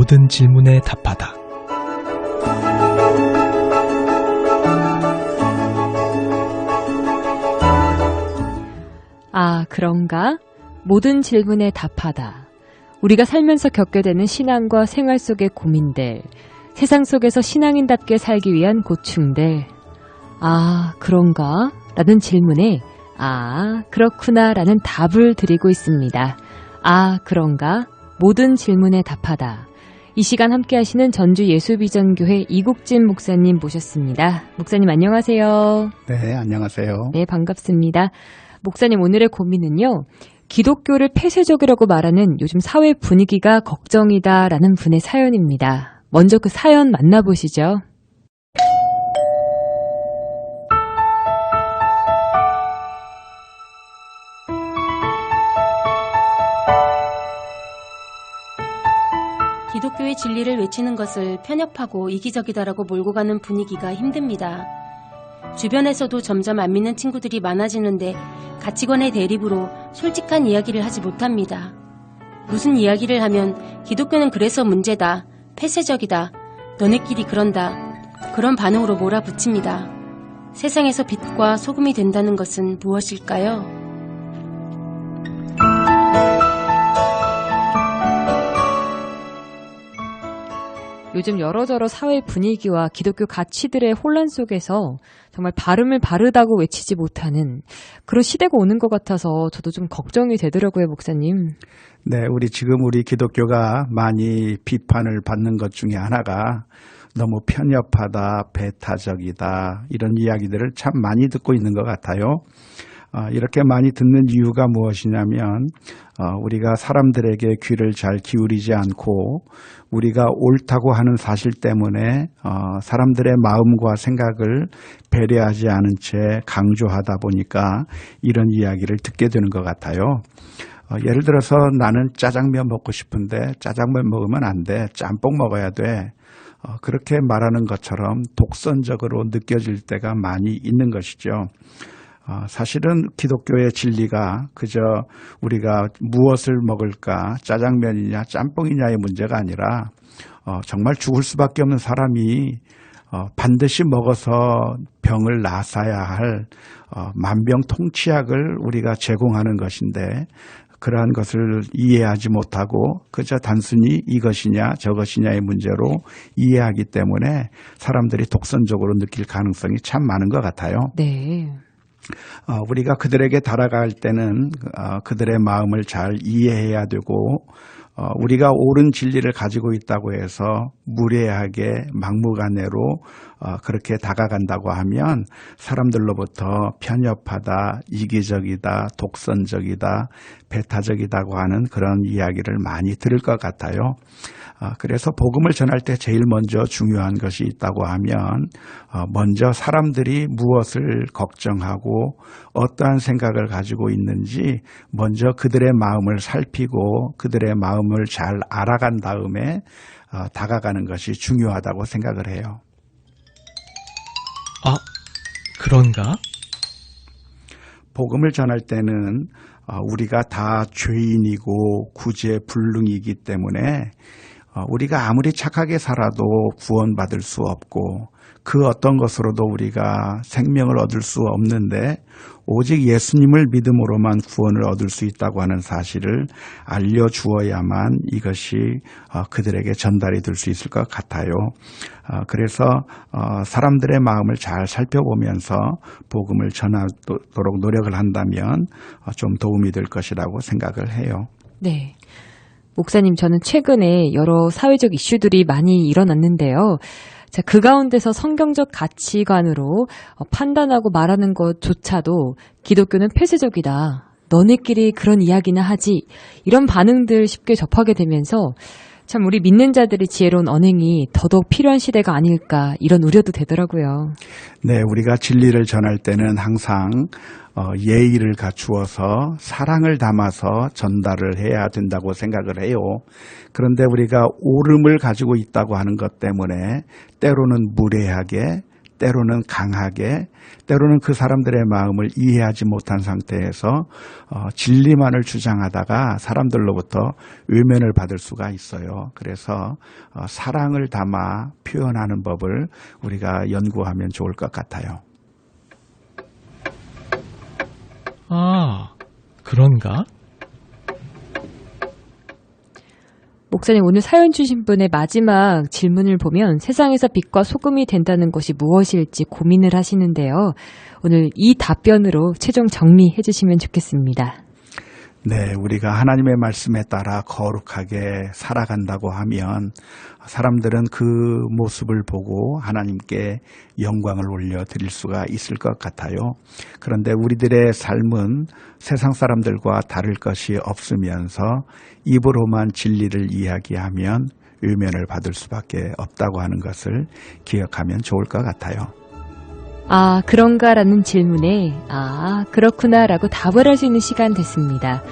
모든 질문에 답하다. 아, 그런가? 모든 질문에 답하다. 우리가 살면서 겪게 되는 신앙과 생활 속의 고민들, 세상 속에서 신앙인답게 살기 위한 고충들. 아, 그런가? 라는 질문에 아, 그렇구나 라는 답을 드리고 있습니다. 아, 그런가? 모든 질문에 답하다. 이 시간 함께 하시는 전주 예수비전교회 이국진 목사님 모셨습니다. 목사님 안녕하세요. 네, 안녕하세요. 네, 반갑습니다. 목사님 오늘의 고민은요. 기독교를 폐쇄적이라고 말하는 요즘 사회 분위기가 걱정이다라는 분의 사연입니다. 먼저 그 사연 만나보시죠. 기독교의 진리를 외치는 것을 편협하고 이기적이다라고 몰고 가는 분위기가 힘듭니다. 주변에서도 점점 안 믿는 친구들이 많아지는데 가치관의 대립으로 솔직한 이야기를 하지 못합니다. 무슨 이야기를 하면 기독교는 그래서 문제다, 폐쇄적이다, 너네끼리 그런다, 그런 반응으로 몰아붙입니다. 세상에서 빛과 소금이 된다는 것은 무엇일까요? 요즘 여러저러 사회 분위기와 기독교 가치들의 혼란 속에서 정말 발음을 바르다고 외치지 못하는 그런 시대가 오는 것 같아서 저도 좀 걱정이 되더라고요, 목사님. 네, 우리 기독교가 많이 비판을 받는 것 중에 하나가 너무 편협하다, 배타적이다 이런 이야기들을 참 많이 듣고 있는 것 같아요. 이렇게 많이 듣는 이유가 무엇이냐면 우리가 사람들에게 귀를 잘 기울이지 않고 우리가 옳다고 하는 사실 때문에 사람들의 마음과 생각을 배려하지 않은 채 강조하다 보니까 이런 이야기를 듣게 되는 것 같아요. 예를 들어서 나는 짜장면 먹고 싶은데 짜장면 먹으면 안 돼. 짬뽕 먹어야 돼. 그렇게 말하는 것처럼 독선적으로 느껴질 때가 많이 있는 것이죠. 사실은 기독교의 진리가 그저 우리가 무엇을 먹을까, 짜장면이냐 짬뽕이냐의 문제가 아니라 정말 죽을 수밖에 없는 사람이 반드시 먹어서 병을 나사야 할 만병통치약을 우리가 제공하는 것인데 그러한 것을 이해하지 못하고 그저 단순히 이것이냐 저것이냐의 문제로 이해하기 때문에 사람들이 독선적으로 느낄 가능성이 참 많은 것 같아요. 네. 우리가 그들에게 달아갈 때는 그들의 마음을 잘 이해해야 되고 우리가 옳은 진리를 가지고 있다고 해서 무례하게 막무가내로 그렇게 다가간다고 하면 사람들로부터 편협하다, 이기적이다, 독선적이다, 배타적이다고 하는 그런 이야기를 많이 들을 것 같아요. 그래서 복음을 전할 때 제일 먼저 중요한 것이 있다고 하면 먼저 사람들이 무엇을 걱정하고 어떠한 생각을 가지고 있는지 먼저 그들의 마음을 살피고 그들의 마음을 잘 알아간 다음에 다가가는 것이 중요하다고 생각을 해요. 아, 그런가? 복음을 전할 때는 우리가 다 죄인이고 구제불능이기 때문에 우리가 아무리 착하게 살아도 구원받을 수 없고 그 어떤 것으로도 우리가 생명을 얻을 수 없는데 오직 예수님을 믿음으로만 구원을 얻을 수 있다고 하는 사실을 알려주어야만 이것이 그들에게 전달이 될 수 있을 것 같아요. 그래서 사람들의 마음을 잘 살펴보면서 복음을 전하도록 노력을 한다면 좀 도움이 될 것이라고 생각을 해요. 네. 목사님, 저는 최근에 여러 사회적 이슈들이 많이 일어났는데요. 자, 그 가운데서 성경적 가치관으로 판단하고 말하는 것조차도 기독교는 폐쇄적이다. 너네끼리 그런 이야기나 하지. 이런 반응들 쉽게 접하게 되면서 참 우리 믿는 자들의 지혜로운 언행이 더더욱 필요한 시대가 아닐까 이런 우려도 되더라고요. 네, 우리가 진리를 전할 때는 항상 예의를 갖추어서 사랑을 담아서 전달을 해야 된다고 생각을 해요. 그런데 우리가 옳음을 가지고 있다고 하는 것 때문에 때로는 무례하게 때로는 강하게, 때로는 그 사람들의 마음을 이해하지 못한 상태에서 진리만을 주장하다가 사람들로부터 외면을 받을 수가 있어요. 그래서 사랑을 담아 표현하는 법을 우리가 연구하면 좋을 것 같아요. 아, 그런가? 목사님, 오늘 사연 주신 분의 마지막 질문을 보면 세상에서 빛과 소금이 된다는 것이 무엇일지 고민을 하시는데요. 오늘 이 답변으로 최종 정리해 주시면 좋겠습니다. 네, 우리가 하나님의 말씀에 따라 거룩하게 살아간다고 하면 사람들은 그 모습을 보고 하나님께 영광을 올려드릴 수가 있을 것 같아요. 그런데 우리들의 삶은 세상 사람들과 다를 것이 없으면서 입으로만 진리를 이야기하면 외면을 받을 수밖에 없다고 하는 것을 기억하면 좋을 것 같아요. 아, 그런가라는 질문에 그렇구나라고 답을 할 수 있는 시간 됐습니다.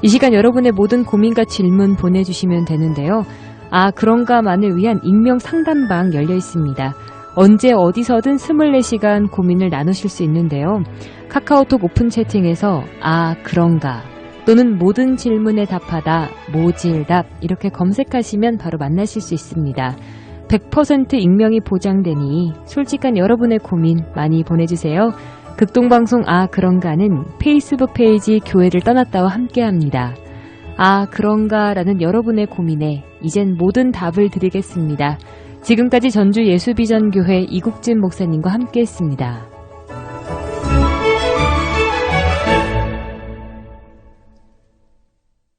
이 시간 여러분의 모든 고민과 질문 보내주시면 되는데요. 아, 그런가만을 위한 익명 상담방 열려 있습니다. 언제 어디서든 24시간 고민을 나누실 수 있는데요. 카카오톡 오픈 채팅에서 아, 그런가 또는 모든 질문에 답하다, 모질답 이렇게 검색하시면 바로 만나실 수 있습니다. 100% 익명이 보장되니 솔직한 여러분의 고민 많이 보내주세요. 극동방송 아 그런가는 페이스북 페이지 교회를 떠났다와 함께합니다. 아 그런가라는 여러분의 고민에 이젠 모든 답을 드리겠습니다. 지금까지 전주 예수비전교회 이국진 목사님과 함께했습니다.